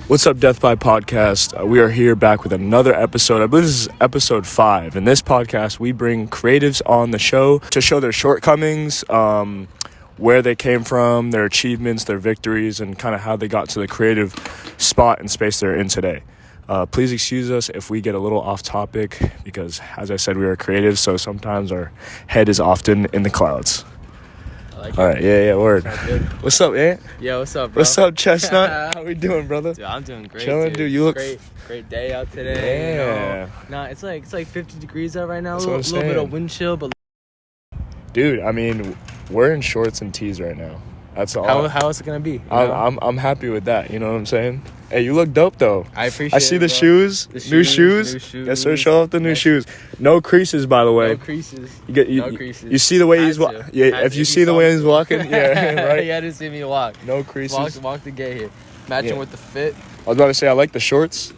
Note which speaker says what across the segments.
Speaker 1: What's up, Death by Podcast? We are here back with another episode. I believe this is episode 5. In this podcast, we bring creatives on the show to show their shortcomings, where they came from, their achievements, their victories, and kind of how they got to the creative spot and space they're in today. Please excuse us if we get a little off topic because, as I said, we are creatives, so sometimes our head is often in the clouds. All right, word. What's up, Ant?
Speaker 2: Yo, what's up, bro?
Speaker 1: What's up, Chestnut? How we doing, brother?
Speaker 2: Dude, I'm doing great.
Speaker 1: Chilling, dude. You look
Speaker 2: great day out today.
Speaker 1: Yeah.
Speaker 2: Nah, it's like 50 degrees out right now.
Speaker 1: That's
Speaker 2: A little bit of wind chill, but
Speaker 1: dude, I mean, we're in shorts and tees right now. That's all.
Speaker 2: How is it gonna be?
Speaker 1: I'm happy with that. You know what I'm saying? Hey, you look dope though.
Speaker 2: I appreciate.
Speaker 1: I see the shoes. New shoes. Yes, sir. Show off the new shoes. No creases, by the way.
Speaker 2: No creases.
Speaker 1: No creases. You see the way he's walking. Yeah, if you see the way he's walking, yeah, right.
Speaker 2: You had to see me walk.
Speaker 1: No creases.
Speaker 2: Walk the gate here. Matching with the fit.
Speaker 1: I was about to say I like the shorts.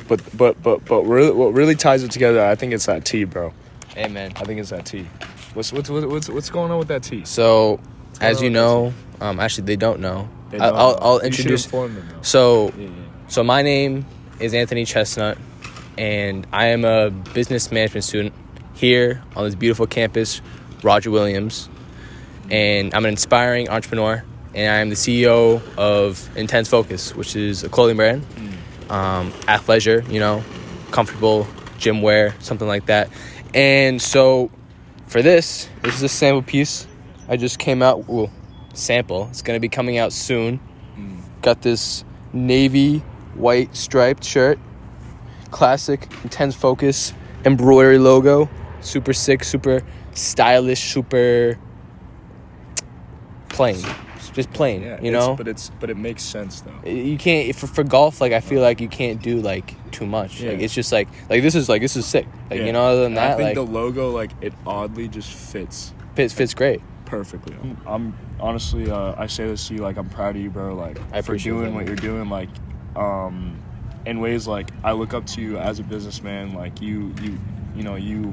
Speaker 1: But what really ties it together, I think it's that tee, bro.
Speaker 2: Hey, man.
Speaker 1: I think it's that tee. What's going on with that tee?
Speaker 2: So, as you know, actually they don't know. I'll introduce.
Speaker 1: Inform them,
Speaker 2: so my name is Anthony Chestnut, and I am a business management student here on this beautiful campus, Roger Williams, and I'm an inspiring entrepreneur, and I am the CEO of Intense Focus, which is a clothing brand, athleisure, comfortable gym wear, something like that. And so for this is a sample piece I just came out. Sample. It's going to be coming out soon. Got this navy white striped shirt. Classic Intense Focus embroidery logo. Super sick, super stylish, super plain. Just plain,
Speaker 1: But it makes sense though.
Speaker 2: You can't for golf. Like I feel like you can't do like too much.
Speaker 1: Yeah.
Speaker 2: Like it's just like this is sick. Other than that,
Speaker 1: I think the logo it oddly just fits.
Speaker 2: Fits great.
Speaker 1: Perfectly. I'm honestly, I say this to you, I'm proud of you, bro. For doing what you're doing, in ways I look up to you as a businessman. You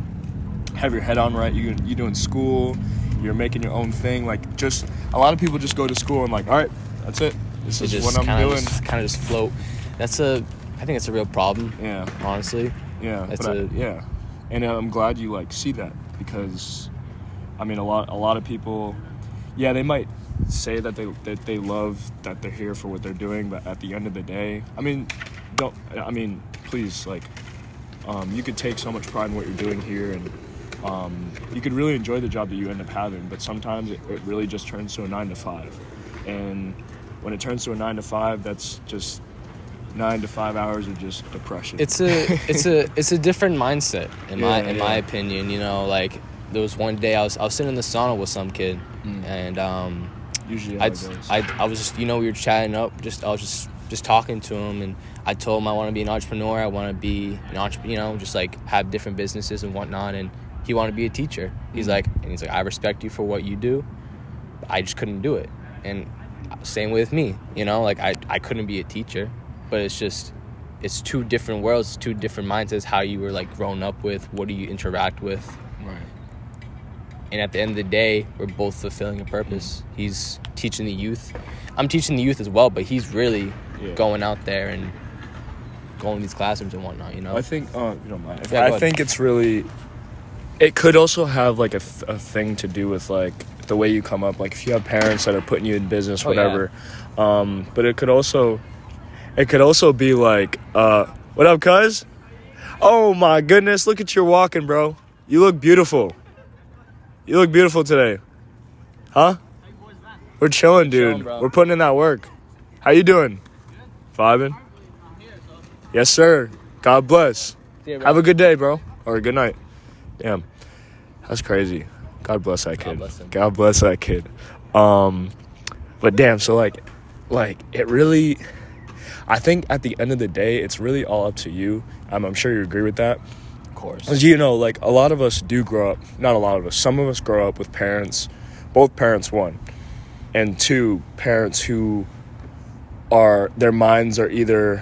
Speaker 1: have your head on right. You doing school. You're making your own thing. Just a lot of people just go to school and all right, that's it. This is what I'm doing.
Speaker 2: Kind of just float. I think it's a real problem.
Speaker 1: Yeah.
Speaker 2: Honestly.
Speaker 1: Yeah. And I'm glad you see that because. I mean, a lot of people, they might say that they love that they're here for what they're doing, but at the end of the day, please, you could take so much pride in what you're doing here, and you could really enjoy the job that you end up having, but sometimes it really just turns to a 9 to 5, and when it turns to a 9 to 5, that's just 9 to 5 hours of just depression.
Speaker 2: It's a different mindset in my opinion. There was one day I was sitting in the sauna with some kid, and
Speaker 1: usually
Speaker 2: I was just we were chatting up. I was just talking to him, and I told him I want to be an entrepreneur. I want to be an entrepreneur, just have different businesses and whatnot. And he wanted to be a teacher. He's like, I respect you for what you do. I just couldn't do it. And same with me, I couldn't be a teacher, but it's two different worlds, two different mindsets. How you were grown up with, what do you interact with.
Speaker 1: Right.
Speaker 2: And at the end of the day, we're both fulfilling a purpose. He's teaching the youth. I'm teaching the youth as well, but he's really going out there and going to these classrooms and whatnot,
Speaker 1: I think, you don't mind.
Speaker 2: Yeah,
Speaker 1: I think it's really, it could also have a thing to do with the way you come up. If you have parents that are putting you in business, whatever. Yeah. But it could also be what up, cuz? Oh my goodness, look at you walking, bro. You look beautiful. You look beautiful today. Huh? We're chilling, dude. We're putting in that work. How you doing? Vibing? Yes, sir. God bless. Have a good day, bro. Or a good night. Damn. That's crazy. God bless that kid. God bless that kid. But damn, so it really, I think at the end of the day, it's really all up to you. I'm sure you agree with that.
Speaker 2: Course.
Speaker 1: Because a lot of us do grow up, not a lot of us, some of us grow up with parents, both parents, one, and two, parents who their minds are either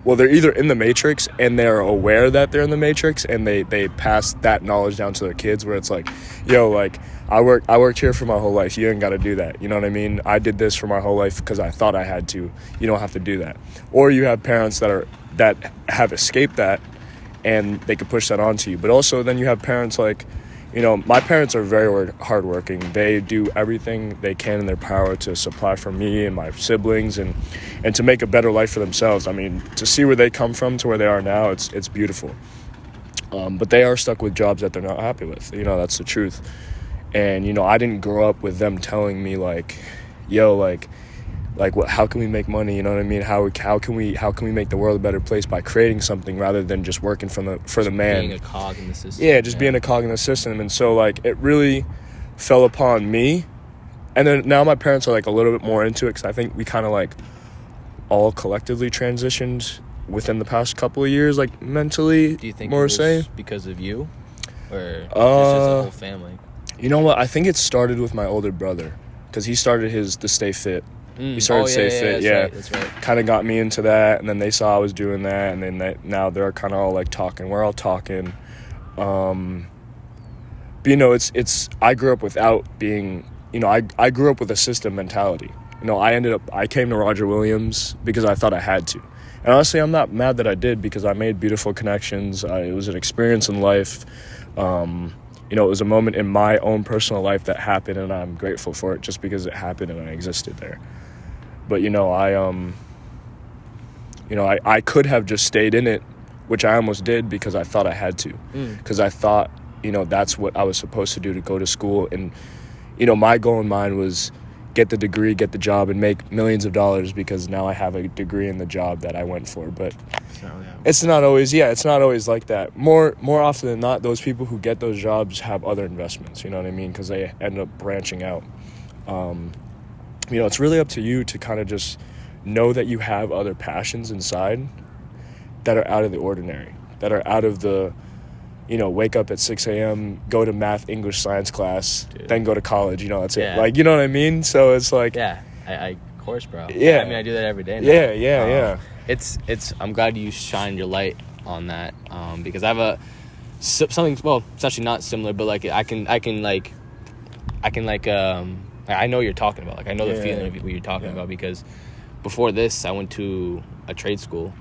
Speaker 1: well, they're either in the matrix and they're aware that they're in the matrix, and they pass that knowledge down to their kids, where it's like, yo, like, I worked here for my whole life. You ain't got to do that. You know what I mean? I did this for my whole life because I thought I had to. You don't have to do that. Or you have parents that have escaped that, and they could push that onto you. But also then you have parents like, you know, my parents are very hardworking. They do everything they can in their power to supply for me and my siblings, and to make a better life for themselves. I mean, to see where they come from to where they are now, it's beautiful. But they are stuck with jobs that they're not happy with. You know, that's the truth. And, you know, I didn't grow up with them telling me, like, yo, like what, how can we make money? You know what I mean? How can we make the world a better place by creating something rather than just working for the man?
Speaker 2: Being a cog in the system.
Speaker 1: Yeah, just being a cog in the system. And so, like, it really fell upon me. And then now my parents are, like, a little bit more into it, because I think we kind of, like, all collectively transitioned within the past couple of years, like, mentally.
Speaker 2: Do you think
Speaker 1: more
Speaker 2: it was
Speaker 1: say
Speaker 2: because of you, or just a whole family?
Speaker 1: You know what? I think it started with my older brother, because he started the Stay Fit. He started Stay Fit,
Speaker 2: that's right.
Speaker 1: Kind of got me into that, and then they saw I was doing that, and then now they're kind of all, like, talking. We're all talking. But, you know, it's I grew up without being, you know, I grew up with a system mentality. You know, I came to Roger Williams because I thought I had to. And honestly, I'm not mad that I did, because I made beautiful connections. It was an experience in life. You know, it was a moment in my own personal life that happened, and I'm grateful for it just because it happened and I existed there. But, you know, I could have just stayed in it, which I almost did, because I thought I had to. Because I thought, you know, that's what I was supposed to do, to go to school. And, you know, my goal in mind was get the degree, get the job, and make millions of dollars, because now I have a degree in the job that I went for. But it's not always like that. More often than not, those people who get those jobs have other investments, you know what I mean? Because they end up branching out. You know, it's really up to you to kind of just know that you have other passions inside that are out of the ordinary, that are out of the, you know, wake up at 6 a.m., go to math, English, science class, then go to college, you know, that's it. Like, you know what I mean? So it's like...
Speaker 2: Yeah, I of course, bro.
Speaker 1: Yeah.
Speaker 2: I mean, I do that every day now.
Speaker 1: Yeah.
Speaker 2: It's I'm glad you shine your light on that, because I have something, well, it's actually not similar, but, like, I know what you're talking about. Like, I know the feeling of what you're talking about, because before this, I went to a trade school,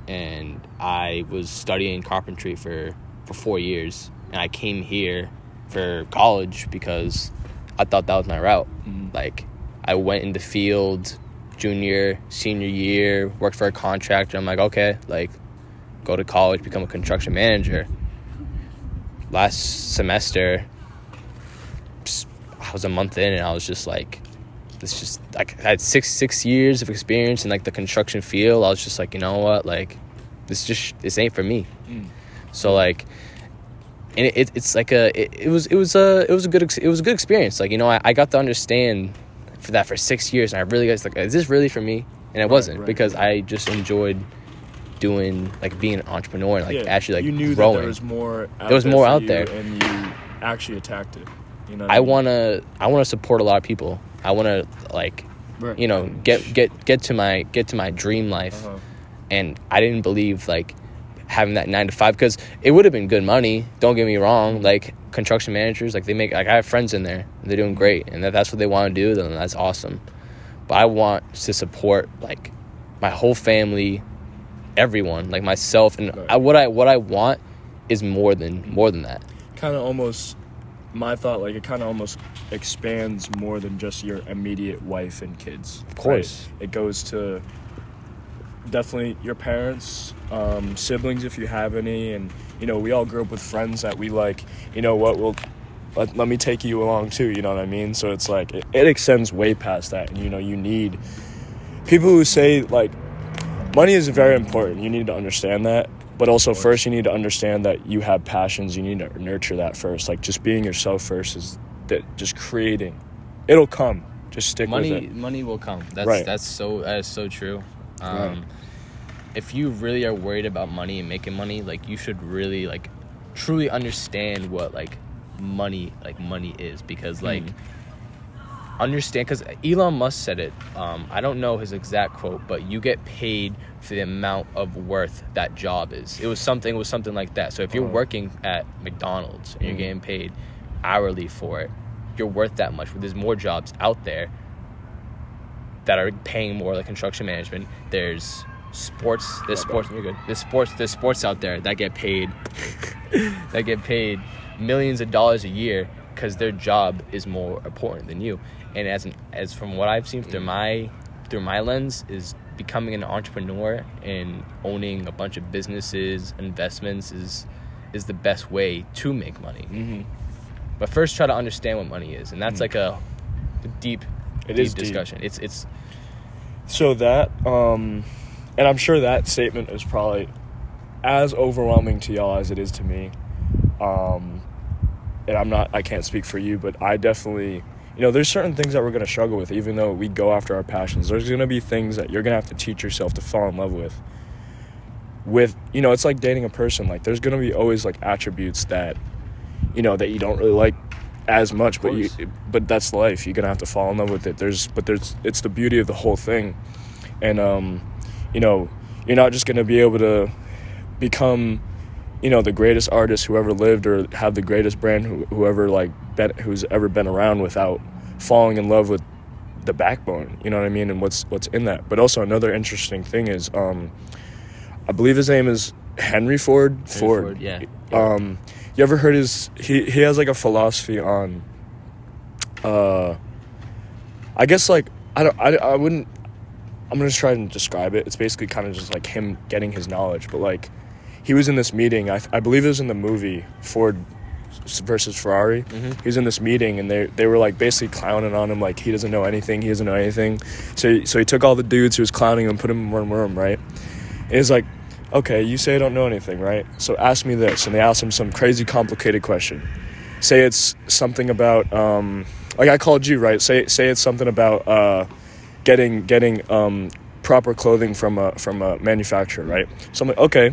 Speaker 2: and I was studying carpentry for 4 years, and I came here for college because I thought that was my route. Like, I went in the field junior, senior year, worked for a contractor. I'm like, okay, like, go to college, become a construction manager. Last semester, I was a month in, and I was just like, this just, like, I had six years of experience in, like, the construction field. I was just like, you know what, like, this ain't for me. So, like, and it's like it was a good experience. Like, you know, I got to understand for 6 years, and I really got, like, is this really for me? And it wasn't, because I just enjoyed doing, like, being an entrepreneur and, like, actually, like,
Speaker 1: you knew
Speaker 2: growing.
Speaker 1: That there was more
Speaker 2: out there,
Speaker 1: and you actually attacked it. You know,
Speaker 2: I want to support a lot of people. I want to, like, you know, get to my dream life. And I didn't believe, like, having that 9 to 5, because it would have been good money. Don't get me wrong. Like, construction managers, like, they make, like, I have friends in there. They're doing great, and that's what they want to do. Then that's awesome. But I want to support, like, my whole family, everyone, like myself, and what I want is more than that.
Speaker 1: Kind of almost, my thought, like, it kind of almost expands more than just your immediate wife and kids.
Speaker 2: Of course,
Speaker 1: right? It goes to definitely your parents, siblings if you have any, and, you know, we all grew up with friends that we, like, you know what, let me take you along too, you know what I mean? So it's like it extends way past that, and, you know, you need people who say, like, money is very important. You need to understand that, but also first you need to understand that you have passions. You need to nurture that first. Like, just being yourself first is that, just creating. It'll come. Just stick with it.
Speaker 2: Money will come. That is so true. If you really are worried about money and making money, like, you should really, like, truly understand what, like, money is, because, like, understand, because Elon Musk said it. I don't know his exact quote, but you get paid for the amount of worth that job is. It was something like that. So if you're working at McDonald's and you're getting paid hourly for it, you're worth that much. There's more jobs out there that are paying more, like construction management. There's sports. You're good. There's sports out there that get paid millions of dollars a year because their job is more important than you. And as from what I've seen through my lens, is becoming an entrepreneur and owning a bunch of businesses, investments is the best way to make money. Mm-hmm. But first, try to understand what money is, and that's like a deep discussion. Deep. It's
Speaker 1: so that and I'm sure that statement is probably as overwhelming to y'all as it is to me. And I can't speak for you, but I definitely, there's certain things that we're going to struggle with, even though we go after our passions. There's going to be things that you're going to have to teach yourself to fall in love with. It's like dating a person. Like, there's going to be always, like, attributes that, that you don't really like as much, but that's life. You're going to have to fall in love with it. It's the beauty of the whole thing. And, you're not just going to be able to become, the greatest artist who ever lived or have the greatest brand who's ever been around without falling in love with the backbone, you know what I mean, and what's in that. But also another interesting thing is, I believe his name is Henry Ford.
Speaker 2: Yeah.
Speaker 1: You ever heard he has like a philosophy on, I guess, like, I wouldn't, I'm going to try and describe it. It's basically kind of just like him getting his knowledge, but like, he was in this meeting, I believe it was in the movie Ford versus Ferrari. Mm-hmm. He was in this meeting, and they were like basically clowning on him, like he doesn't know anything. So he took all the dudes who was clowning him and put him in one room, right? And he's like, okay, you say I don't know anything, right? So ask me this. And they asked him some crazy complicated question. Say it's something about, like I called you, right? Say it's something about getting proper clothing from a manufacturer, right? So I'm like, okay.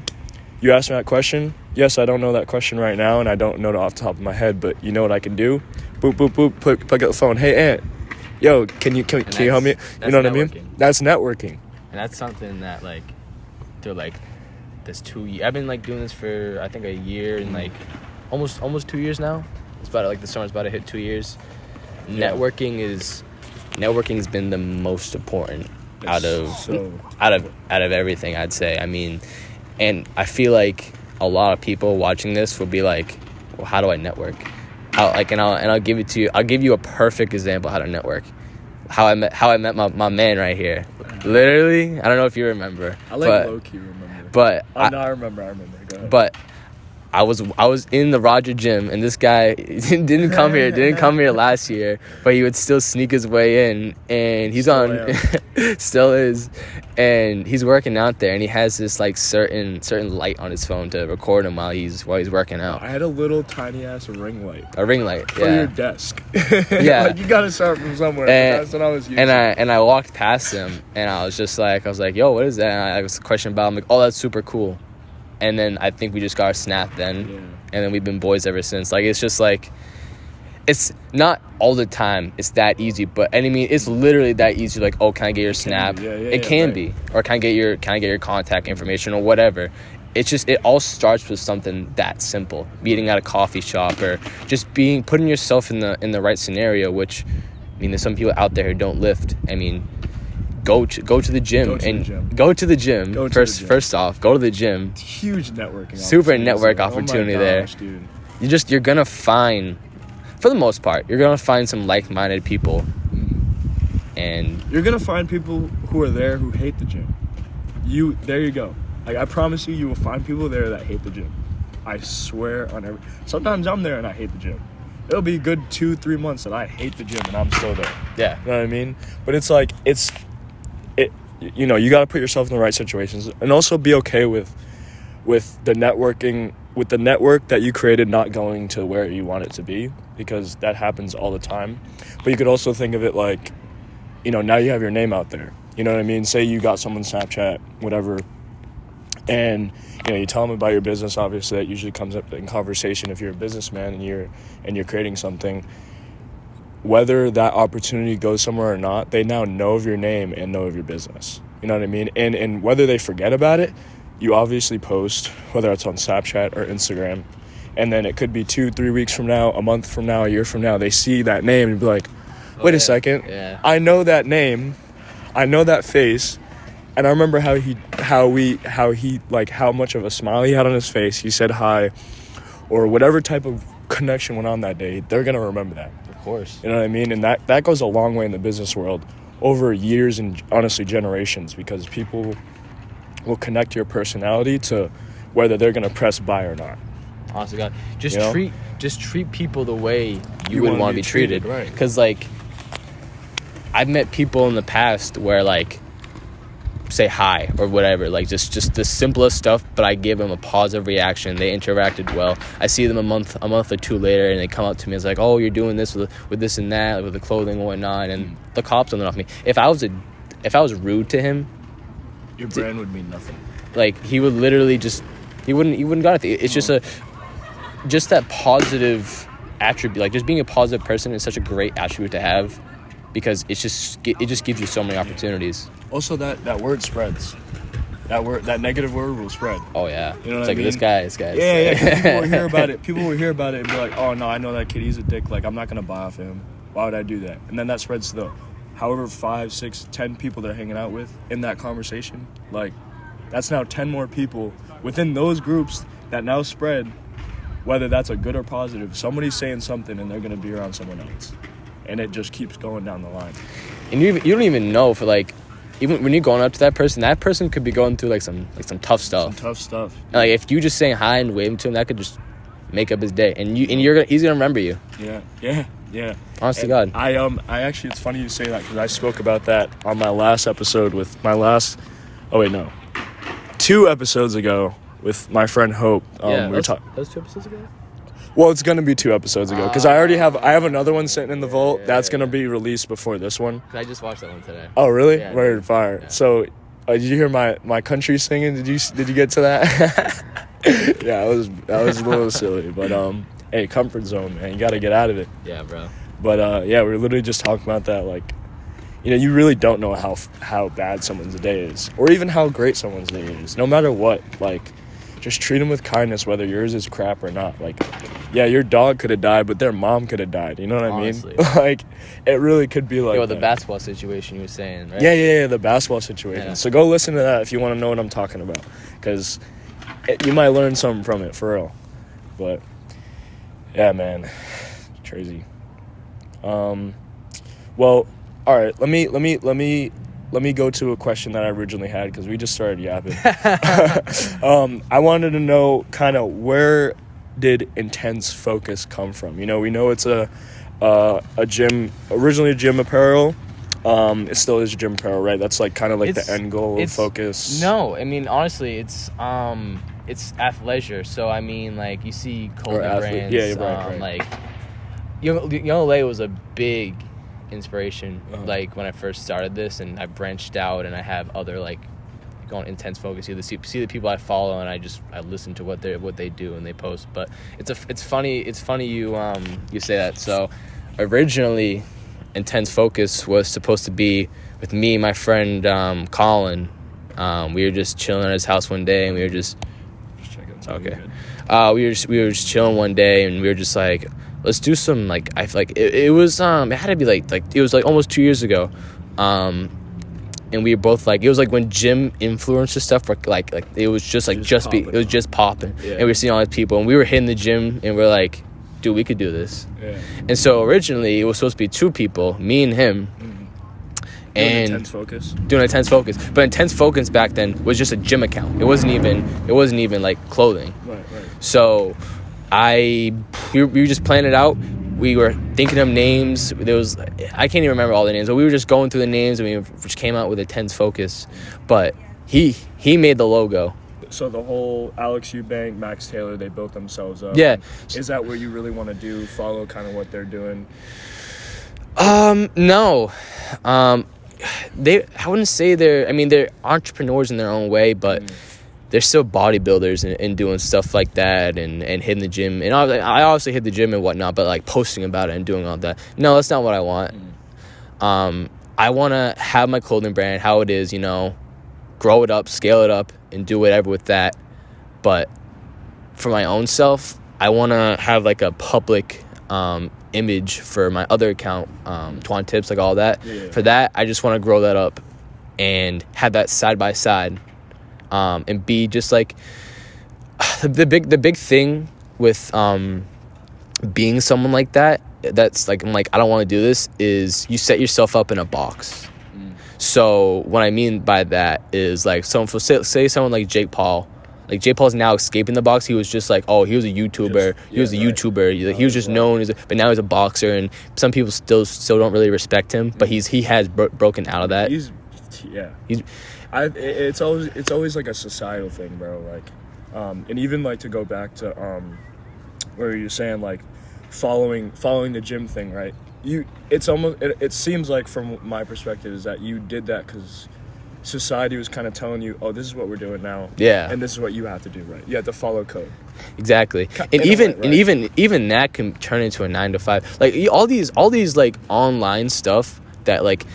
Speaker 1: You asked me that question. Yes, I don't know that question right now, and I don't know it off the top of my head. But you know what I can do? Boop, boop, boop. Pick up the phone. Hey, Aunt. Yo, can you help me? You know what I mean? That's networking.
Speaker 2: And that's something that like, they're like, this 2 years. I've been like doing this for I think a year and like almost 2 years now. It's about like the summer's about to hit 2 years. Yeah. Networking's been the most important out of everything, I'd say. I mean. And I feel like a lot of people watching this will be like, well, how do I network? I'll give it to you. I'll give you a perfect example how to network. How I met my man right here. Literally, I don't know if you remember.
Speaker 1: I low-key remember.
Speaker 2: But
Speaker 1: I remember. Go ahead.
Speaker 2: But I was in the Roger gym, and this guy didn't come here last year, but he would still sneak his way in, and he's still is, and he's working out there, and he has this like certain light on his phone to record him while he's working out.
Speaker 1: I had a little tiny ass ring light.
Speaker 2: A ring light,
Speaker 1: for your desk.
Speaker 2: Yeah,
Speaker 1: like you gotta start from somewhere. And that's what I was using.
Speaker 2: And I walked past him, and I was like, yo, what is that? And I was a question about him, like, oh, that's super cool. And then I think we just got our snap then. Yeah. And then we've been boys ever since. Like, it's just like, it's not all the time it's that easy, but I mean, it's literally that easy. Like, oh, can I get your snap? It can be. Or can I get your contact information or whatever. It's just, it all starts with something that simple. Meeting at a coffee shop or just putting yourself in the right scenario, which, I mean, there's some people out there who don't lift. I mean, Go to the gym. First off, go to the gym.
Speaker 1: Huge networking.
Speaker 2: Super network opportunity there. Dude. You're gonna find, for the most part, you're gonna find some like-minded people, and
Speaker 1: you're gonna find people who are there who hate the gym. There you go. Like, I promise you will find people there that hate the gym. I swear on every. Sometimes I'm there and I hate the gym. It'll be a good 2-3 months that I hate the gym and I'm still there.
Speaker 2: Yeah.
Speaker 1: You know what I mean? But it's like you got to put yourself in the right situations and also be okay with the networking, with the network that you created not going to where you want it to be, because that happens all the time. But you could also think of it like, now you have your name out there. You know what I mean? Say you got someone's Snapchat, whatever, and you tell them about your business. Obviously, that usually comes up in conversation if you're a businessman and you're creating something. whether that opportunity goes somewhere or not, they now know of your name and know of your business. You know what I mean? And whether they forget about it, you obviously post, whether it's on Snapchat or Instagram, and then it could be 2-3 weeks from now, a month from now, a year from now, they see that name and be like, wait a second, I know that name, I know that face, and I remember how much of a smile he had on his face. He said hi, or whatever type of connection went on that day. They're gonna remember that.
Speaker 2: Of course.
Speaker 1: You know what I mean? And that goes a long way in the business world, over years and honestly generations, because people will connect your personality to whether they're gonna press buy or not.
Speaker 2: Honestly, God, just treat people the way you would want to be treated.
Speaker 1: Right?
Speaker 2: Because like, I've met people in the past where like, say hi or whatever, like just the simplest stuff, but I give them a positive reaction. They interacted well. I see them a month or two later, and they come up to me. It's like, oh, you're doing this with this and that, like with the clothing and whatnot, and the cops don't off me. If I was rude to him,
Speaker 1: your brand would mean nothing.
Speaker 2: Like, he would literally he wouldn't got it. It's just that positive attribute. Like, just being a positive person is such a great attribute to have, because it just gives you so many opportunities. Also, that word spreads. That negative word will spread. Oh yeah, you know what I mean? This guy. Yeah. People will hear about it. People will hear about it and be like, "Oh no, I know that kid. He's a dick. Like, I'm not gonna buy off him. Why would I do that?" And then that spreads to the however 5, 6, 10 people they're hanging out with in that conversation. Like, that's now 10 more people within those groups that now spread. Whether that's a good or positive, somebody's saying something and they're gonna be around someone else, and it just keeps going down the line. And you don't even know, for like, even when you're going up to that person could be going through like some tough stuff. And like, if you just saying hi and waving to him, that could just make up his day, and he's gonna remember you. Yeah. Honest to God. I actually, it's funny you say that, because I spoke about that on my last episode with 2 episodes ago with my friend Hope. That was 2 episodes ago.
Speaker 1: Well, it's gonna be 2 episodes ago, because I have another one sitting in the vault that's gonna be released before this one.
Speaker 2: I just watched that one today.
Speaker 1: Oh really?
Speaker 2: Yeah,
Speaker 1: Ready to fire. Yeah. So, did you hear my country singing? Did you get to that? Yeah, that was a little silly, but hey, comfort zone, man. You got to get out of it.
Speaker 2: Yeah, bro.
Speaker 1: But yeah, we were literally just talking about that. Like, you know, you really don't know how bad someone's day is, or even how great someone's day is. No matter what, like, just treat them with kindness, whether yours is crap or not. Like, yeah, your dog could have died, but their mom could have died. You know what
Speaker 2: Honestly.
Speaker 1: I mean? Like, it really could be like
Speaker 2: the basketball situation you were saying, right?
Speaker 1: Yeah, the basketball situation. Yeah. So go listen to that if you want to know what I'm talking about, because you might learn something from it, for real. But yeah, man, crazy. Well, all right. Let me go to a question that I originally had, because we just started yapping. I wanted to know kind of, where did Intense Focus come from? You know, we know it's a gym, originally a gym apparel. It still is gym apparel, right? That's like kind of like the end goal of Focus.
Speaker 2: No, I mean, honestly, it's athleisure. So I mean, like, you see clothing brands.
Speaker 1: Yeah, right.
Speaker 2: Like, Young LA was a big inspiration, like, when I first started this, and I branched out, and I have other, like, going Intense Focus. You see the people I follow, and I listen to what they do and they post. But it's funny you say that. So originally, Intense Focus was supposed to be with me, my friend Colin. We were just chilling at his house one day, and we were just okay. We were just chilling one day, and we were just like, let's do some, like, I feel like it was it had to be like it was like almost 2 years ago. And we were both like, it was like when gym influencer stuff were like it was just like it was just popping. Yeah. And we were seeing all these people, and we were hitting the gym, and we're like, dude, we could do this. Yeah. And so originally it was supposed to be 2 people, me and him. And doing Intense Focus. But Intense Focus back then was just a gym account. It wasn't even like clothing. Right. So we were just planning it out. We were thinking of names. I can't even remember all the names, but we were just going through the names, and we just came out with Intense Focus. But he made the logo. So the whole Alex Eubank, Max Taylor, they built themselves up. Yeah. Is that what you really want to do? Follow kind of what they're doing? No. I wouldn't say they're entrepreneurs in their own way, but they're still bodybuilders and doing stuff like that and hitting the gym. And I obviously hit the gym and whatnot, but like posting about it and doing all that. No, that's not what I want. I want to have my clothing brand, how it is, you know, grow it up, scale it up, and do whatever with that. But for my own self, I want to have like a public image for my other account, Twan Tips, like all that. Yeah. For that, I just want to grow that up and have that side by side, and be just like the big thing with being someone like that. That's like, I'm like, I don't want to do this, is you set yourself up in a box. So what I mean by that is like say someone like Jake Paul. Like Jake Paul's now escaping the box. He was just like, oh, he was a YouTuber. He was He was just known as, but now he's a boxer, and some people still don't really respect him. But he has broken out of that.
Speaker 1: It's always like a societal thing, bro. Like, and even like to go back to where you're saying like following the gym thing, right? It seems like from my perspective is that you did that because society was kind of telling you, oh, this is what we're doing now, and this is what you have to do, right? You have to follow code. Exactly. And
Speaker 2: even that can turn into a 9 to 5. Like all these like online stuff that like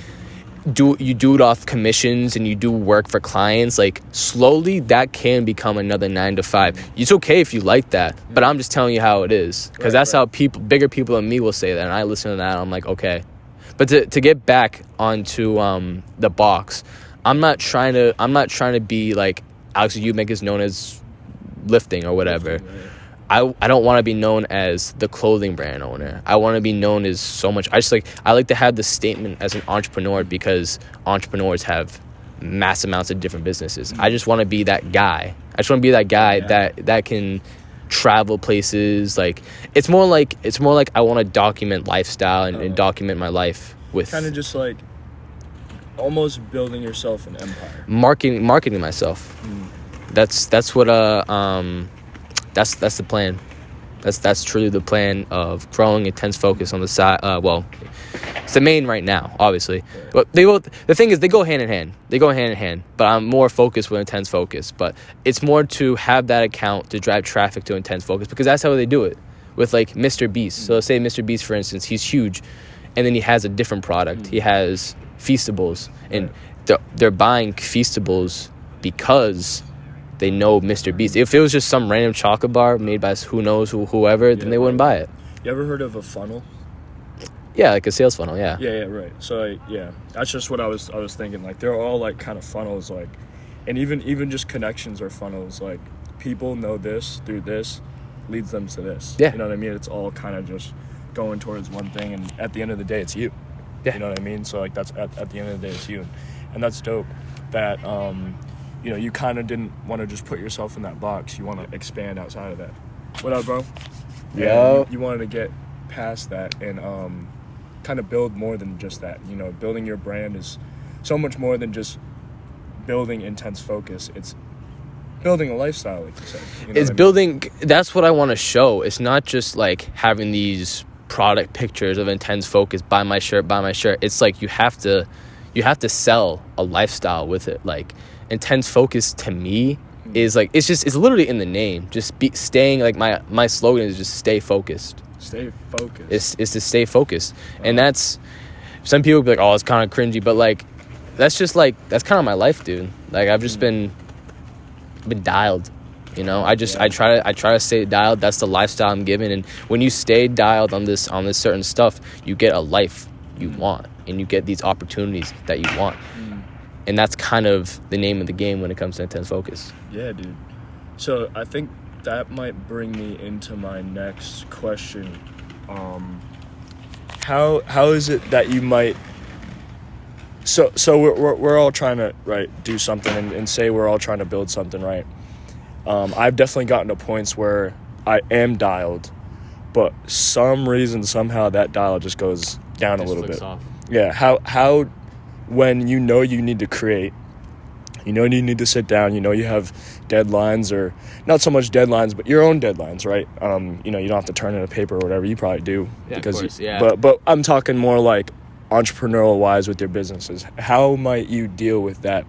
Speaker 2: do it off commissions and you do work for clients, like slowly that can become another 9 to 5. It's okay if you like that, but I'm just telling you how it is, because that's how bigger people than me will say that, and I listen to that and I'm like, okay. But to get back onto the box, I'm not trying to be like Alex Eubank is known as lifting or whatever. I don't want to be known as the clothing brand owner. I want to be known as so much. I like to have the statement as an entrepreneur, because entrepreneurs have mass amounts of different businesses. I just want to be that guy. That can travel places. Like it's more like I want to document lifestyle and document my life with
Speaker 1: kind of just like almost building yourself an empire.
Speaker 2: Marketing myself. That's what that's the plan. That's truly the plan of growing Intense Focus on the side. Well, it's the main right now, obviously. But the thing is, they go hand in hand. But I'm more focused with Intense Focus. But it's more to have that account to drive traffic to Intense Focus, because that's how they do it with like Mr. Beast. So say Mr. Beast, for instance, he's huge, and then he has a different product. He has Feastables, and they're buying Feastables because they know Mr. Beast. If it was just some random chocolate bar made by whoever, then they wouldn't buy it.
Speaker 1: You ever heard of a funnel?
Speaker 2: Yeah, like a sales funnel. Yeah,
Speaker 1: right. So that's just what I was thinking. Like they're all like kind of funnels, like, and even just connections are funnels. Like people know this through this leads them to this. You know what I mean? It's all kind of just going towards one thing, and at the end of the day, it's you. You know what I mean? So like that's at the end of the day, it's you, and that's dope. That you kind of didn't want to just put yourself in that box. You want to expand outside of that. What up, bro?
Speaker 2: Yeah.
Speaker 1: You wanted to get past that and kind of build more than just that. You know, building your brand is so much more than just building Intense Focus. It's building a lifestyle, like you said.
Speaker 2: It's building. That's what I want to show. It's not just like having these product pictures of Intense Focus. Buy my shirt. It's like you have to sell a lifestyle with it. Like Intense Focus to me is like it's literally in the name. Just staying, like my slogan is just stay focused.
Speaker 1: Stay focused.
Speaker 2: It's to stay focused. And that's, some people be like, oh, it's kind of cringy, but like that's just like, that's kind of my life, dude. Like I've just been dialed, you know. I try to stay dialed. That's the lifestyle I'm given. And when you stay dialed on this certain stuff, you get a life you want, and you get these opportunities that you want. And that's kind of the name of the game when it comes to Intense Focus.
Speaker 1: Yeah, dude. So I think that might bring me into my next question. How is it that you might... So we're all trying to, right, do something and say we're all trying to build something, right? I've definitely gotten to points where I am dialed, but some reason, somehow that dial just goes down a little bit. Off. Yeah, how when you know you need to create, you know you need to sit down, you know you have deadlines, or not so much deadlines, but your own deadlines, right? You know, you don't have to turn in a paper or whatever. You probably do.
Speaker 2: Yeah, of course,
Speaker 1: but I'm talking more like entrepreneurial wise with your businesses, how might you deal with that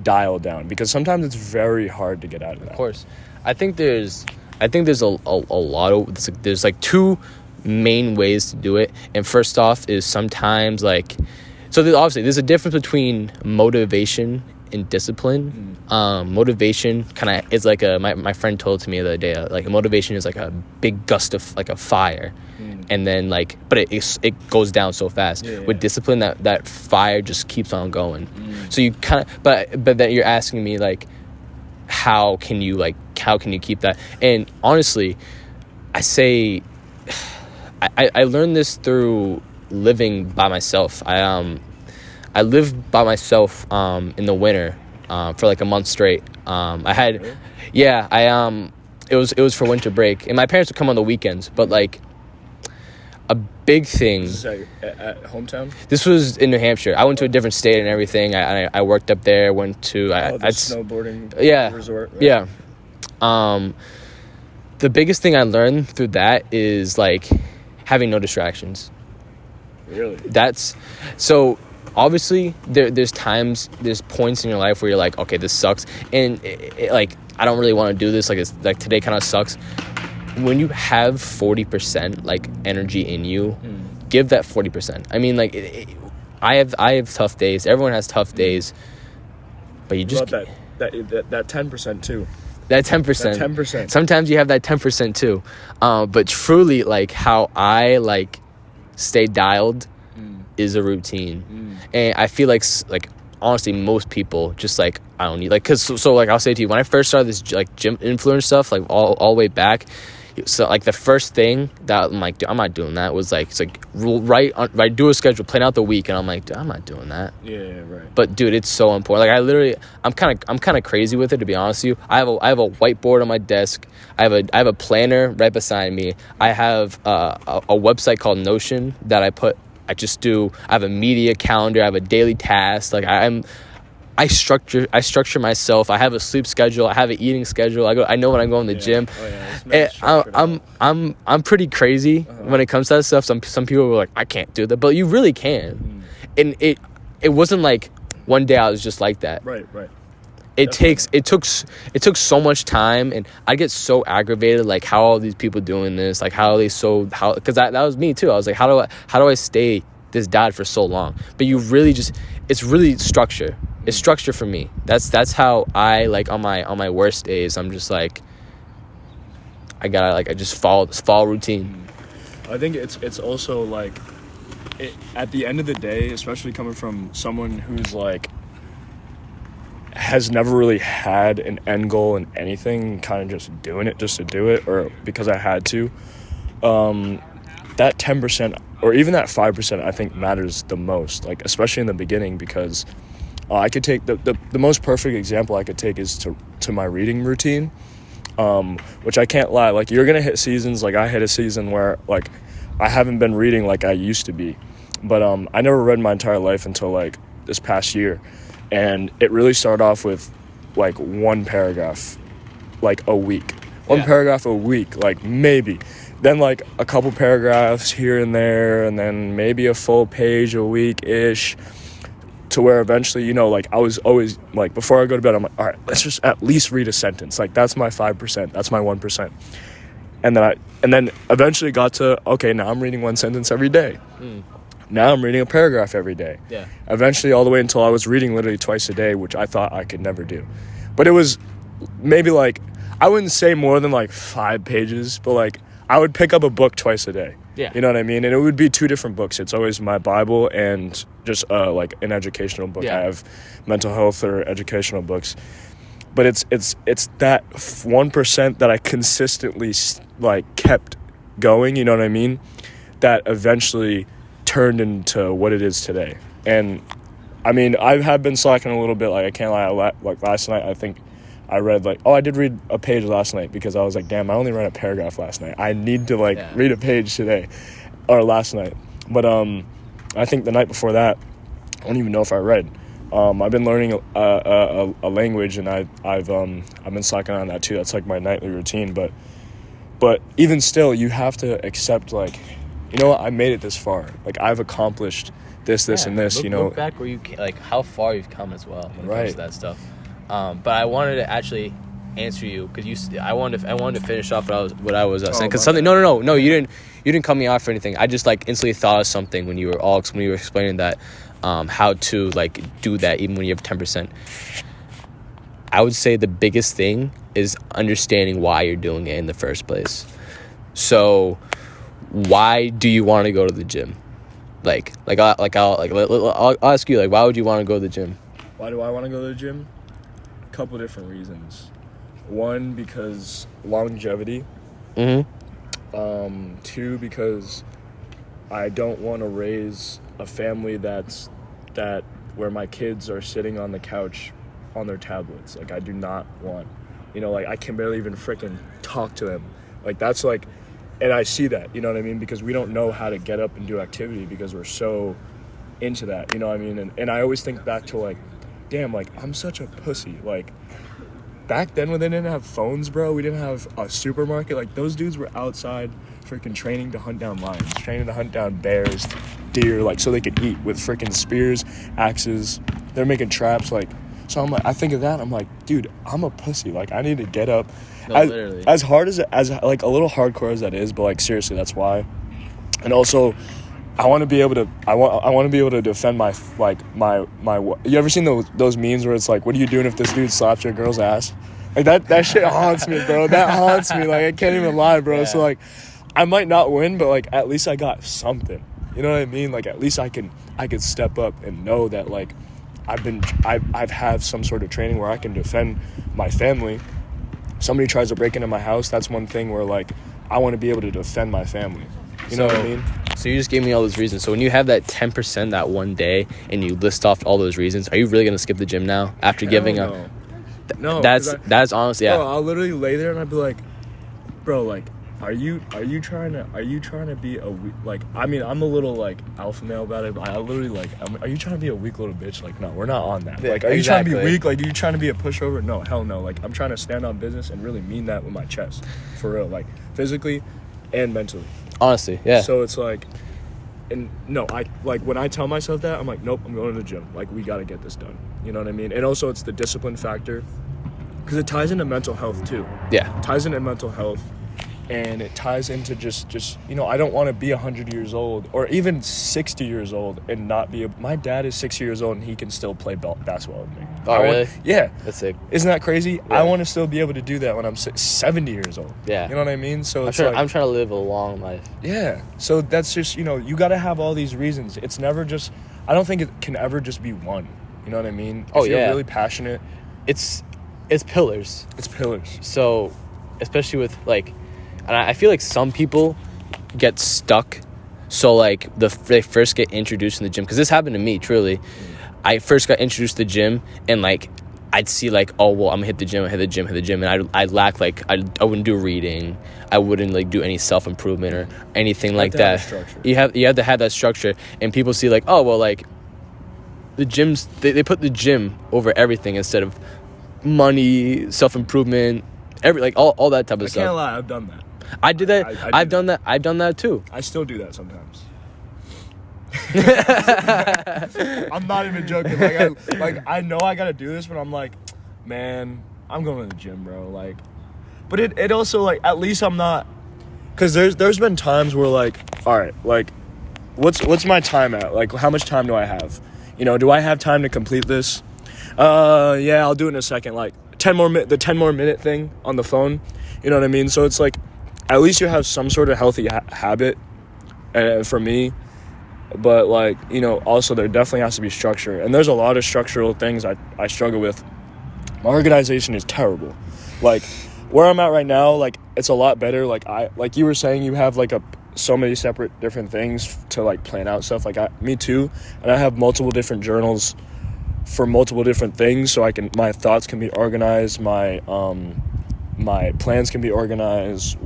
Speaker 1: dial down? Because sometimes it's very hard to get out of that.
Speaker 2: Of course. I think there's a lot of, there's like two main ways to do it. And first off is sometimes like, so obviously there's a difference between motivation and discipline. Motivation kind of is like my friend told to me the other day, like a motivation is like a big gust of like a fire, and then like, but it goes down so fast. With discipline, that fire just keeps on going. So you kind of, but then you're asking me like, how can you keep that? And honestly, I say, I learned this through living by myself. I lived by myself in the winter for like a month straight. I had, it was for winter break, and my parents would come on the weekends. But like a big thing.
Speaker 1: Is this at hometown?
Speaker 2: This was in New Hampshire. I went to a different state and everything. I worked up there. Went to
Speaker 1: the snowboarding resort. Right?
Speaker 2: Yeah. The biggest thing I learned through that is like having no distractions.
Speaker 1: Really?
Speaker 2: That's so. Obviously, there's points in your life where you're like, okay, this sucks, and like I don't really want to do this. Like it's like today kind of sucks. When you have 40% like energy in you, give that 40%. I mean, like I have tough days. Everyone has tough days, but you just
Speaker 1: that 10% too.
Speaker 2: That 10%.
Speaker 1: 10%.
Speaker 2: Sometimes you have that 10% too, but truly, like how I like stay dialed is a routine, and I feel like honestly most people just like I don't need like because so like I'll say to you, when I first started this like gym influence stuff like all the way back, so like the first thing that I'm like, dude, I'm not doing that was like it's like do a schedule, plan out the week, and I'm like, dude, I'm not doing that.
Speaker 1: Yeah, right.
Speaker 2: But dude, it's so important. Like I'm kind of crazy with it, to be honest with you. I have a whiteboard on my desk. I have a planner right beside me. I have a website called Notion that I have a media calendar. I have a daily task. Like I structure myself. I have a sleep schedule. I have an eating schedule. I know when I'm going to the gym. I'm pretty crazy when it comes to that stuff. Some people were like, I can't do that, but you really can. And it wasn't like one day I was just like that.
Speaker 1: Right.
Speaker 2: It took so much time, and I get so aggravated like how all these people doing this, like because that was me too. I was like, how do I stay this diet for so long? But you really it's really structure. It's structure for me. That's how I like on my worst days. I'm just like I just follow routine.
Speaker 1: I think it's also like at the end of the day, especially coming from someone who's like has never really had an end goal in anything, kind of just doing it just to do it or because I had to, that 10% or even that 5% I think matters the most, like especially in the beginning, because I could take the most perfect example I could take is to my reading routine, which I can't lie, like you're gonna hit seasons, like I hit a season where like I haven't been reading like I used to be, but I never read my entire life until like this past year. And it really started off with like one paragraph like a week. One paragraph a week, like maybe. Then like a couple paragraphs here and there, and then maybe a full page a week-ish, to where eventually, you know, like I was always like, before I go to bed, I'm like, all right, let's just at least read a sentence. Like that's my 5%, that's my 1%. And then eventually got to, okay, now I'm reading one sentence every day. Now I'm reading a paragraph every day.
Speaker 2: Yeah.
Speaker 1: Eventually all the way until I was reading literally twice a day, which I thought I could never do. But it was maybe like, I wouldn't say more than like 5 pages, but like I would pick up a book twice a day.
Speaker 2: Yeah.
Speaker 1: You know what I mean? And it would be 2 different books. It's always my Bible and just like an educational book.
Speaker 2: Yeah.
Speaker 1: I have mental health or educational books. But it's that 1% that I consistently like kept going, you know what I mean? That eventually turned into what it is today. And I mean, I have been slacking a little bit, like I can't lie, like last night I think I read like, I did read a page last night, because I was like, damn, I only read a paragraph last night. I need to read a page today or last night. But I think the night before that, I don't even know if I read. I've been learning a language, and I've been slacking on that too. That's like my nightly routine. But even still, you have to accept, like, you know what, I made it this far. Like, I've accomplished this, and this,
Speaker 2: look back where you like how far you've come as well when it comes to that stuff. But I wanted to actually answer you because I wanted to finish off what I was saying, because something. No, you didn't cut me off or anything. I just like instantly thought of something when you were explaining that, how to like do that even when you have 10%. I would say the biggest thing is understanding why you're doing it in the first place. So, why do you want to go to the gym? I'll ask you, like, why would you want to go to the gym?
Speaker 1: Why do I want to go to the gym? A couple different reasons. One, because longevity.
Speaker 2: Mm-hmm.
Speaker 1: Two, because I don't want to raise a family where my kids are sitting on the couch on their tablets. Like, I do not want, like, I can barely even freaking talk to them. Like, that's like, and I see that, you know what I mean? Because we don't know how to get up and do activity because we're so into that, you know what I mean? And I always think back to, like, damn, like, I'm such a pussy. Like, back then when they didn't have phones, bro, we didn't have a supermarket. Like, those dudes were outside freaking training to hunt down lions, training to hunt down bears, deer, like, so they could eat with freaking spears, axes. They're making traps, like. So I'm like, I think of that, I'm like, dude, I'm a pussy. Like, I need to get up.
Speaker 2: Literally.
Speaker 1: As hard as like, a little hardcore as that is, but, like, seriously, that's why. And also, I want to be able to defend my you ever seen those memes where it's like, what are you doing if this dude slaps your girl's ass? Like, that shit haunts me, bro. That haunts me. Like, I can't even lie, bro. Yeah. So, like, I might not win, but, like, at least I got something. You know what I mean? Like, at least I can step up and know that, like, I've had some sort of training where I can defend my family. Somebody tries to break into my house, that's one thing where, like, I want to be able to defend my family. You know what I mean?
Speaker 2: So you just gave me all those reasons. So when you have that 10% that one day and you list off all those reasons, are you really going to skip the gym now after giving up?
Speaker 1: No.
Speaker 2: That's honestly, yeah.
Speaker 1: Bro, I'll literally lay there and I'd be like, bro, like, Are you trying to be a like? I mean, I'm a little like alpha male about it. But I literally like. Are you trying to be a weak little bitch? Like, no, we're not on that. Like, are you trying to be weak? Like, are you trying to be a pushover? No, hell no. Like, I'm trying to stand on business and really mean that with my chest, for real. Like, physically and mentally.
Speaker 2: Honestly, yeah.
Speaker 1: So it's like, and no, I like when I tell myself that, I'm like, nope, I'm going to the gym. Like, we got to get this done. You know what I mean? And also, it's the discipline factor, because it ties into mental health too.
Speaker 2: Yeah.
Speaker 1: It ties into mental health. And it ties into just I don't want to be 100 years old or even 60 years old and not be my dad is 60 years old and he can still play basketball with me.
Speaker 2: Oh, really?
Speaker 1: Yeah.
Speaker 2: That's sick.
Speaker 1: Isn't that crazy?
Speaker 2: Yeah.
Speaker 1: I want to still be able to do that when I'm 70 years old.
Speaker 2: Yeah.
Speaker 1: You know what I mean? So
Speaker 2: I'm trying to live a long life.
Speaker 1: Yeah. So that's just, you got to have all these reasons. It's never just, I don't think it can ever just be one. You know what I mean?
Speaker 2: Oh,
Speaker 1: if
Speaker 2: yeah.
Speaker 1: you're really passionate.
Speaker 2: It's pillars.
Speaker 1: It's pillars.
Speaker 2: So, especially with, like, and I feel like some people get stuck. So, like, they first get introduced in the gym. Because this happened to me, truly. I first got introduced to the gym. And, like, I'd see, like, oh, well, I'm going to hit the gym. And I'd lack, like, I wouldn't do reading. I wouldn't, like, do any self-improvement or anything like that. You have to have that structure. And people see, like, oh, well, like, the gyms, they put the gym over everything instead of money, self-improvement, all that type of stuff.
Speaker 1: I can't lie, I've done that.
Speaker 2: I did that. I've done that. I've done that too.
Speaker 1: I still do that sometimes. I'm not even joking. I know I gotta do this, but I'm like, man, I'm going to the gym, bro. Like, but it also, like, at least I'm not, because there's been times where, like, all right, like, what's my time at? Like, how much time do I have? Do I have time to complete this? Yeah, I'll do it in a second. Like, the 10 more minute thing on the phone. You know what I mean? So it's like, at least you have some sort of healthy habit for me. But, like, also there definitely has to be structure. And there's a lot of structural things I struggle with. My organization is terrible. Like, where I'm at right now, like, it's a lot better. Like you were saying, you have, like, so many separate different things to, like, plan out stuff. Like, me too. And I have multiple different journals for multiple different things, so my thoughts can be organized, my plans can be organized,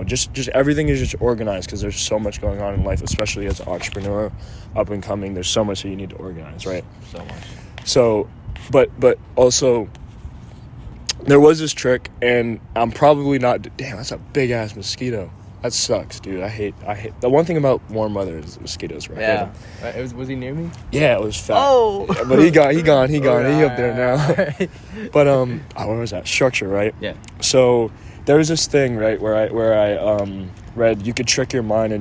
Speaker 1: just everything is just organized, because there's so much going on in life, especially as an entrepreneur, up and coming. There's so much that you need to organize, right?
Speaker 2: So much.
Speaker 1: So, but also, there was this trick, and I'm probably not, damn, that's a big ass mosquito. That sucks, dude. I hate the one thing about warm weather is mosquitoes, right?
Speaker 2: Yeah. Was he near me?
Speaker 1: Yeah, it was fat.
Speaker 2: Oh.
Speaker 1: Yeah, but he gone. He up there now.
Speaker 2: Right.
Speaker 1: But where was that? Structure, right?
Speaker 2: Yeah.
Speaker 1: So there was this thing, right, where I read you could tricking your mind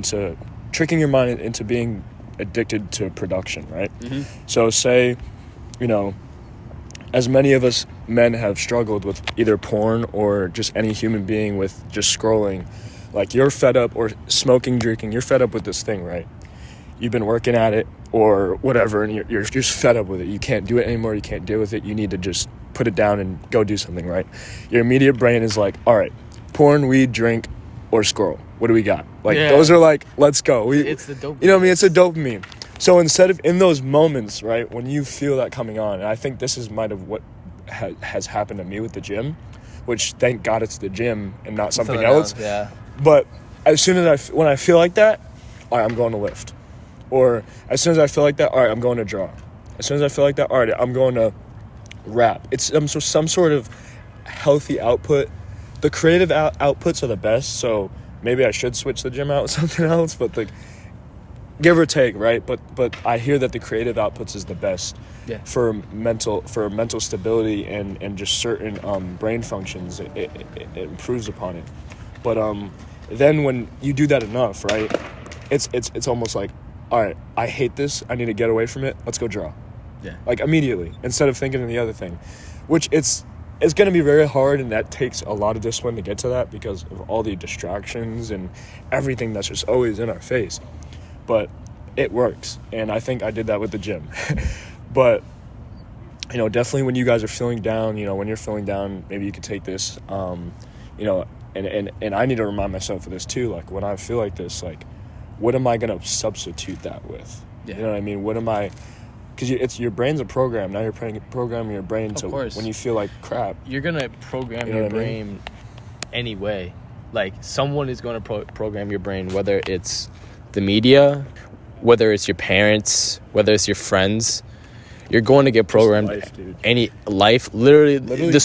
Speaker 1: into being addicted to production, right?
Speaker 2: Mm-hmm.
Speaker 1: So say, as many of us men have struggled with either porn or just any human being with just scrolling, like you're fed up, or smoking, drinking, you're fed up with this thing, right? You've been working at it or whatever, and you're just fed up with it. You can't do it anymore. You can't deal with it. You need to just put it down and go do something, right? Your immediate brain is like, all right, porn, weed, drink, or scroll. What do we got? Like, those are like, let's go.
Speaker 2: It's the dopamine.
Speaker 1: You know what I mean? It's a dopamine. So instead of in those moments, right, when you feel that coming on, and I think this is might have what has happened to me with the gym, which thank God it's the gym and not something else.
Speaker 2: Yeah.
Speaker 1: But as soon as when I feel like that, all right, I'm going to lift. Or as soon as I feel like that, all right, I'm going to draw. As soon as I feel like that, all right, I'm going to rap. It's some sort of healthy output. The creative outputs are the best, so maybe I should switch the gym out with something else, but like, give or take, right? But I hear that the creative outputs is the best for mental stability and just certain brain functions. It improves upon it. But then when you do that enough, right, it's almost like, all right, I hate this. I need to get away from it. Let's go draw.
Speaker 2: Yeah.
Speaker 1: Like immediately, instead of thinking of the other thing, which it's going to be very hard, and that takes a lot of discipline to get to that because of all the distractions and everything that's just always in our face. But it works, and I think I did that with the gym. But definitely when you guys are feeling down, when you're feeling down, maybe you could take this, and I need to remind myself of this too. Like when I feel like this, like what am I going to substitute that with? Yeah. You know what I mean? What am I? Because it's your brain's a program. Now you're programming your brain to when you feel like crap.
Speaker 2: You're gonna program your brain anyway. Like someone is going to program your brain, whether it's the media, whether it's your parents, whether it's your friends. You're going to get programmed. Literally the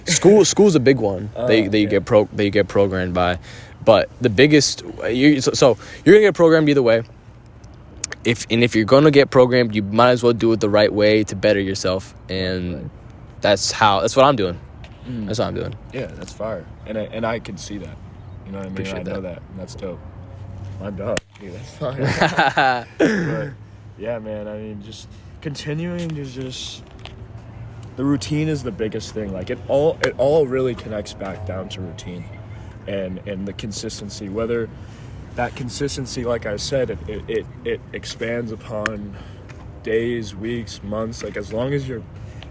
Speaker 2: school's a big one. You get programmed by, but the biggest so you're gonna get programmed either way. If you're gonna get programmed, you might as well do it the right way to better yourself, and that's what I'm doing. That's what I'm doing.
Speaker 1: Yeah, that's fire, and I can see that. You know what I mean?
Speaker 2: Appreciate
Speaker 1: I know that, and that's dope. My dog, dude, that's fire. But yeah, man. I mean, just continuing to just the routine is the biggest thing. Like it all really connects back down to routine, and the consistency. Whether that consistency, like I said, it expands upon days, weeks, months. Like as long as you're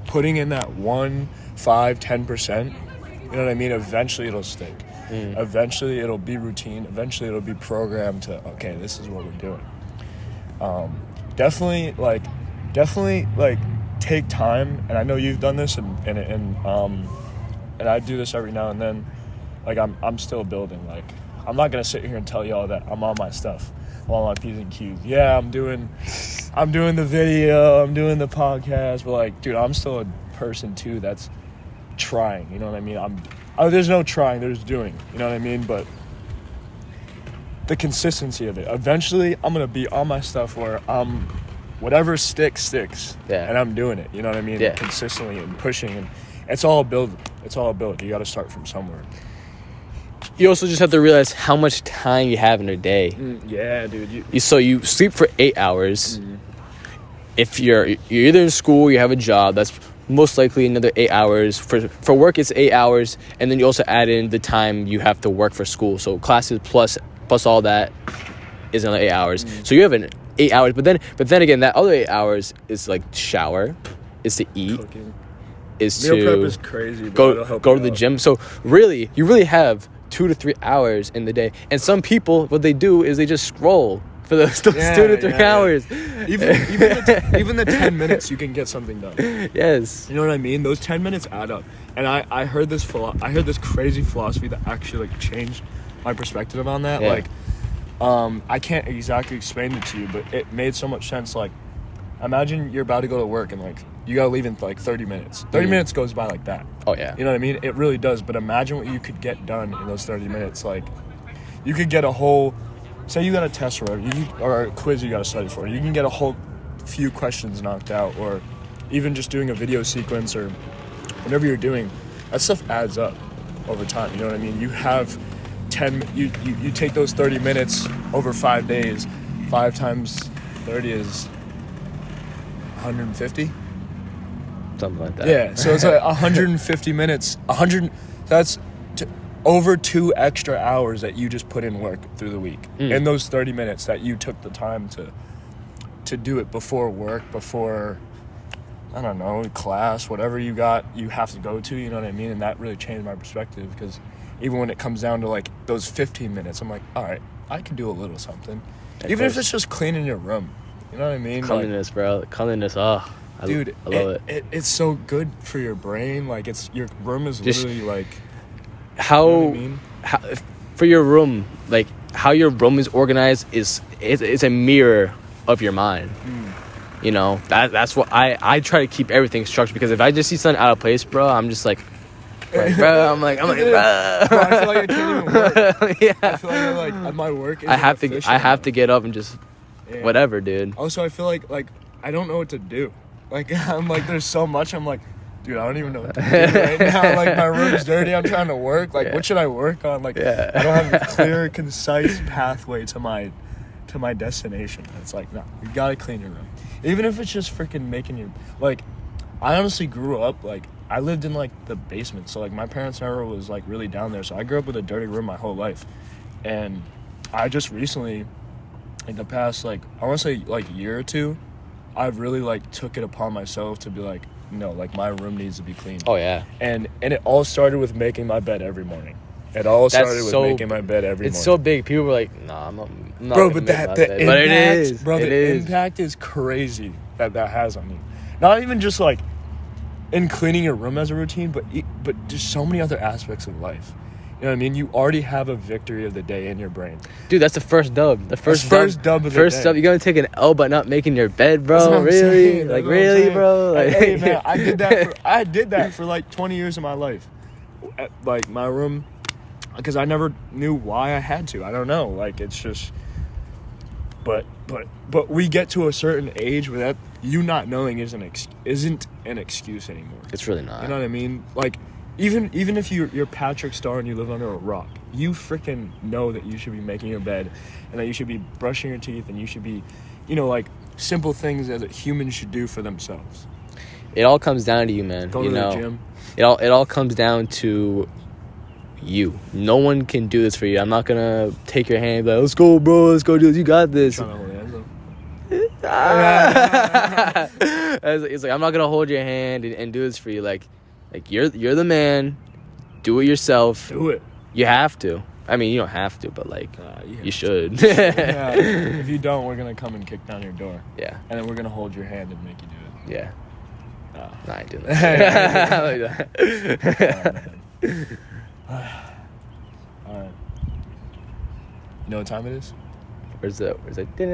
Speaker 1: putting in that 1, 5, 10%, you know what I mean? Eventually it'll stick. Eventually it'll be routine. Eventually it'll be programmed to, okay, this is what we're doing. Definitely take time. And I know you've done this and I do this every now and then. Like I'm still building. Like I'm not gonna sit here and tell y'all that I'm on my stuff, I'm on my P's and Q's. Yeah, I'm doing the video, I'm doing the podcast, but like, dude, I'm still a person too that's trying. You know what I mean? There's no trying, there's doing. You know what I mean? But the consistency of it. Eventually, I'm gonna be on my stuff where whatever sticks. Yeah. And I'm doing it. You know what I mean?
Speaker 2: Yeah.
Speaker 1: Consistently and pushing, and it's all a build. You got to start from somewhere.
Speaker 2: You also just have to realize how much time you have in a day.
Speaker 1: Yeah, dude.
Speaker 2: So you sleep for 8 hours. If you're either in school or you have a job, that's most likely another 8 hours. For work, it's 8 hours, and then you also add in the time you have to work for school. So classes plus all that is another 8 hours. So you have an 8 hours, but then again, that other 8 hours is like shower, is to eat,
Speaker 1: cooking.
Speaker 2: Is
Speaker 1: meal
Speaker 2: to
Speaker 1: prep is crazy. But
Speaker 2: go to the gym. So really, you really have 2 to 3 hours in the day. And some people, what they do is they just scroll for those 2 to 3 hours.
Speaker 1: Even the 10 minutes, you can get something done.
Speaker 2: Yes.
Speaker 1: You know what I mean? Those 10 minutes add up. And I heard this crazy philosophy that actually like changed my perspective on that.
Speaker 2: Yeah.
Speaker 1: Like, I can't exactly explain it to you, but it made so much sense. Like, imagine you're about to go to work and like you gotta leave in like 30 minutes. 30 minutes goes by like that.
Speaker 2: Oh yeah.
Speaker 1: You know what I mean? It really does. But imagine what you could get done in those 30 minutes. Like, you could get a whole, say you got a test or whatever, or a quiz you got to study for. You can get a whole few questions knocked out, or even just doing a video sequence or whatever you're doing. That stuff adds up over time. You know what I mean? You have 10. You take those 30 minutes over 5 days. 5 times 30 is 150.
Speaker 2: Something like that.
Speaker 1: Yeah, so it's like 150 minutes. 100. That's over 2 extra hours that you just put in work through the week. In those 30 minutes that you took the time to do it before work, before, I don't know, class, whatever you have to go to, you know what I mean? And that really changed my perspective, because even when it comes down to like those 15 minutes, I'm like, all right, I can do a little something. Even if it's just cleaning your room. You know what I mean?
Speaker 2: Cleanliness, bro. Cleanliness,
Speaker 1: dude,
Speaker 2: I love it.
Speaker 1: It's so good for your brain. Like, your room is
Speaker 2: Just
Speaker 1: literally like,
Speaker 2: how,
Speaker 1: you know what I mean?
Speaker 2: how for your room, like how your room is organized is a mirror of your mind. You know, that's what I try to keep everything structured, because if I just see something out of place, bro, I'm just like bro, I'm like bro.
Speaker 1: I feel like I can't even work.
Speaker 2: Yeah.
Speaker 1: I feel like at my work,
Speaker 2: I have to get up and just whatever, dude.
Speaker 1: Also, I feel like I don't know what to do. Like, I'm like, there's so much. I'm like, dude, I don't even know what to do right now. Like, my room's dirty. I'm trying to work. Like, what should I work on? Like, I don't have a clear, concise pathway to my destination. It's like, no, you gotta clean your room. Even if it's just freaking making your, like, I honestly grew up, like, I lived in, like, the basement. So, like, my parents never was, like, really down there. So I grew up with a dirty room my whole life. And I just recently, like, the past, like, I want to say, like, year or two, I've really, like, took it upon myself to be like, no, like, my room needs to be clean.
Speaker 2: Oh, yeah.
Speaker 1: And it all started with making my bed every morning. It all started with making my bed every morning.
Speaker 2: It's so big. People were like, nah, I'm not
Speaker 1: bro,
Speaker 2: gonna
Speaker 1: but
Speaker 2: make my
Speaker 1: the
Speaker 2: bed.
Speaker 1: impact,
Speaker 2: But it is.
Speaker 1: bro, the impact is crazy that has on you. Not even just, like, in cleaning your room as a routine, but just so many other aspects of life. You know what I mean? You already have a victory of the day in your brain.
Speaker 2: Dude, that's the first dub. The first
Speaker 1: dub of the
Speaker 2: first
Speaker 1: day.
Speaker 2: dub. You're gonna take an L by not making your bed, bro.
Speaker 1: That's what I'm
Speaker 2: Really?
Speaker 1: saying.
Speaker 2: Like,
Speaker 1: That's what I'm
Speaker 2: really,
Speaker 1: saying.
Speaker 2: bro? Like,
Speaker 1: Hey, man, I did that for like 20 years of my life. Like, my room, because I never knew why I had to. I don't know. Like, it's just, but we get to a certain age where that you not knowing isn't an excuse anymore.
Speaker 2: It's really not.
Speaker 1: You know what I mean? Like, even if you're Patrick Star and you live under a rock, you freaking know that you should be making your bed, and that you should be brushing your teeth, and you should be, you know, like, simple things that humans should do for themselves.
Speaker 2: It all comes down to you, man.
Speaker 1: Go
Speaker 2: you
Speaker 1: to
Speaker 2: know,
Speaker 1: the gym.
Speaker 2: It all comes down to you. No one can do this for you. I'm not gonna take your hand and be like, let's go, bro, let's go do this. You got this.
Speaker 1: Trying to hold hands up.
Speaker 2: It's like, I'm not gonna hold your hand and do this for you. Like you're the man. Do it yourself.
Speaker 1: Do it.
Speaker 2: You have to. I mean, you don't have to, but like, you should.
Speaker 1: Yeah. If you don't, we're gonna come and kick down your door.
Speaker 2: Yeah.
Speaker 1: And then we're gonna hold your hand and make you do it.
Speaker 2: Yeah.
Speaker 1: Oh.
Speaker 2: Nah, I ain't doing that.
Speaker 1: All right. You know what time it is?
Speaker 2: Where's that?
Speaker 1: You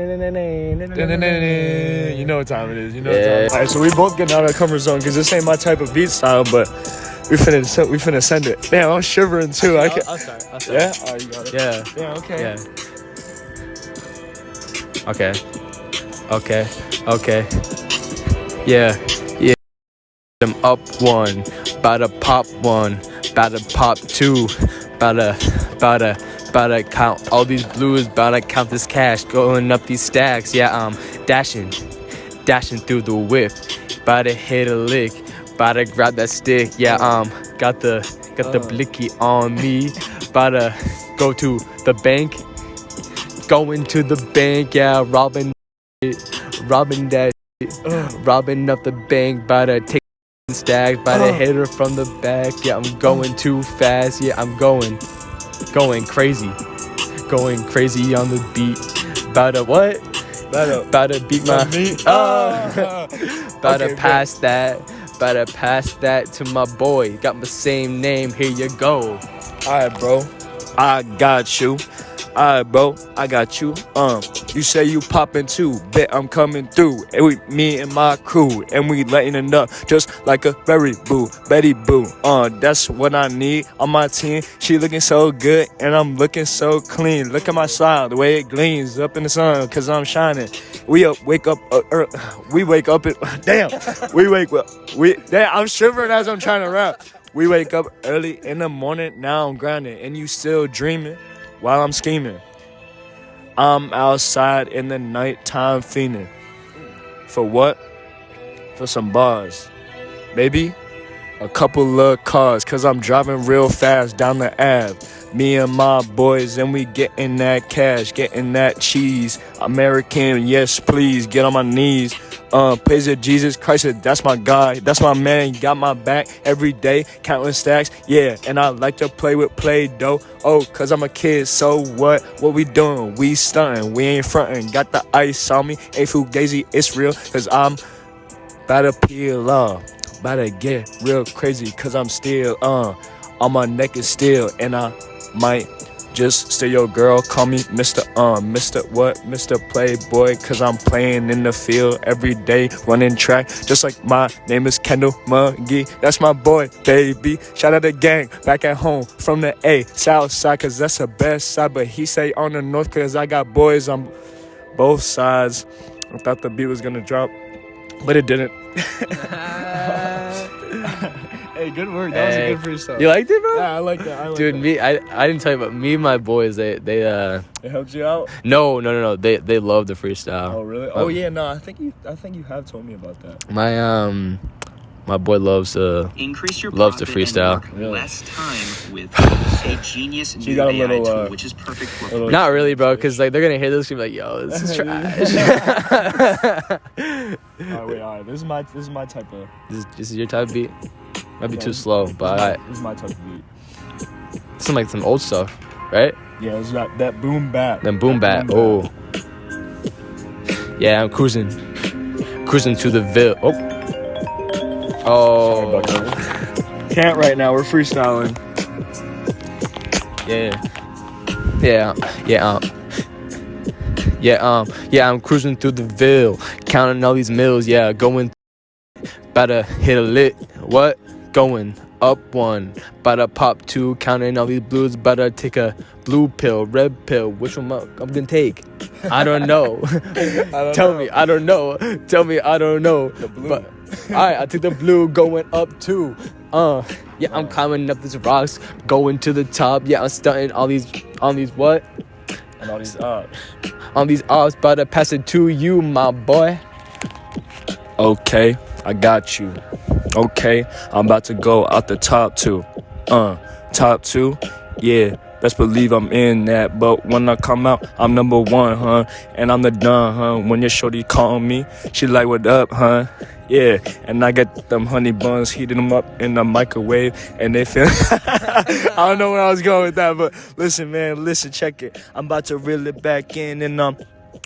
Speaker 1: know what time it is. You know what time it is. All right, so we both getting out of our comfort zone, because this ain't my type of beat style, but we finna send it. Damn, I'm shivering too.
Speaker 2: I'll start.
Speaker 1: Yeah? Oh, you got it.
Speaker 2: Yeah.
Speaker 1: Yeah, okay.
Speaker 2: Yeah. Okay. Yeah. I'm up one, bout to pop one, bout to pop two, bout to count all these blues, bout to count this cash, going up these stacks. Yeah, I'm dashing through the whip, bout to hit a lick, bout to grab that stick. Yeah, got the blicky on me, bout to go to the bank, going to the bank. Yeah, robbing that shit, robbing up the bank, bout to take stacks, by the hit her from the back. Yeah, I'm going too fast. Yeah, I'm going crazy on the beat. About to what? About to beat my
Speaker 1: meat.
Speaker 2: About to pass that. About to pass that to my boy. Got my same name. Here you go.
Speaker 1: Alright, bro. I got you. Alright, bro, I got you. You say you poppin' too, bet I'm coming through. And me and my crew, and we letting it up just like a berry boo, Betty Boo. That's what I need on my team. She looking so good, and I'm looking so clean. Look at my smile, the way it gleams up in the sun, cause I'm shining. We wake up, damn. I'm shivering as I'm trying to rap. We wake up early in the morning, now I'm grinding, and you still dreaming while I'm scheming. I'm outside in the nighttime fiending. For what? For some bars. Maybe a couple of cars, cause I'm driving real fast down the Ave. Me and my boys, and we getting that cash, getting that cheese. American, yes please, get on my knees. Praise to Jesus Christ, that's my guy, that's my man, got my back every day, counting stacks, yeah, and I like to play with Play-Doh, cause I'm a kid, so what we doing, we stunting, we ain't fronting, got the ice on me, ain't fugazi, it's real, cause I'm about to peel off, about to get real crazy, cause I'm still, on my neck is still, and I might just stay your girl, call me Mr. Playboy, cause I'm playing in the field every day, running track, just like my name is Kendall McGee, that's my boy, baby, shout out the gang, back at home, from the A, south side, cause that's the best side, but he say on the north, cause I got boys on both sides. I thought the beat was gonna drop, but it didn't. Hey, good work. That was a good freestyle.
Speaker 2: You liked it, bro?
Speaker 1: Yeah, I like that.
Speaker 2: Dude, I didn't tell you, but me and my boys, they
Speaker 1: It helped you out?
Speaker 2: No. They love the freestyle.
Speaker 1: Oh, really? Oh, yeah. No, I think you have told me about that.
Speaker 2: My boy loves
Speaker 3: Increase your
Speaker 2: loves to freestyle.
Speaker 3: Really? Less time with a genius new
Speaker 1: got a
Speaker 3: AI
Speaker 1: little,
Speaker 3: tool, which is perfect for.
Speaker 2: Not really, bro, because like they're gonna hear this and be like, "Yo, this is trash."
Speaker 1: All right. This is my type of.
Speaker 2: This is your type of beat. Might be too slow, but
Speaker 1: this is my type of beat.
Speaker 2: This is like some old stuff, right?
Speaker 1: Yeah, it's that boom bap.
Speaker 2: Then boom bap. Oh. Yeah, I'm cruising to the Ville. Oh.
Speaker 1: Can't right now. We're freestyling.
Speaker 2: Yeah, I'm cruising through the Ville, counting all these mills. Yeah, going, about to hit a lit. What? Going up one, about to pop two, counting all these blues. About to take a blue pill, red pill. Which one I'm gonna take? I don't know. Tell me, I don't know.
Speaker 1: The blue.
Speaker 2: But alright, I took the blue, going up two. Yeah, I'm climbing up these rocks, going to the top. Yeah, I'm stunting on these what?
Speaker 1: And all these ups.
Speaker 2: On these ups, about to pass it to you, my boy.
Speaker 1: Okay, I got you. Okay, I'm about to go out the top two. Top two, yeah. Best believe I'm in that, but when I come out, I'm number one, huh? And I'm the done, huh? When your shorty call me, she like, what up, huh? Yeah, and I got them honey buns, heating them up in the microwave, and they feel. I don't know where I was going with that, but listen, man, check it. I'm about to reel it back in, and I'm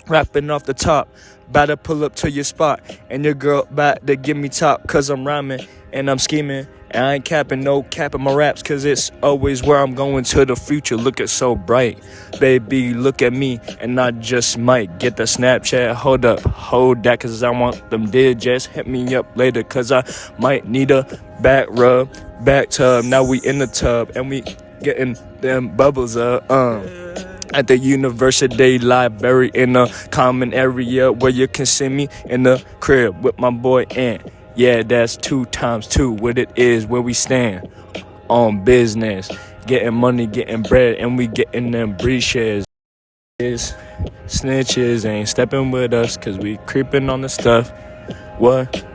Speaker 1: rapping off the top. About to pull up to your spot, and your girl about to give me top, cause I'm rhyming and I'm scheming. And I ain't capping, no capping my raps, cause it's always where I'm going to the future, looking so bright. Baby, look at me, and I just might get the Snapchat, hold that, cause I want them digits, hit me up later, cause I might need a back rub, back tub, now we in the tub, and we getting them bubbles up, at the university library in a common area where you can see me in the crib with my boy Ant. Yeah, that's 2 times 2 what it is where we stand on business, getting money, getting bread, and we getting them breaches. Snitches ain't stepping with us, cause we creeping on the stuff. What?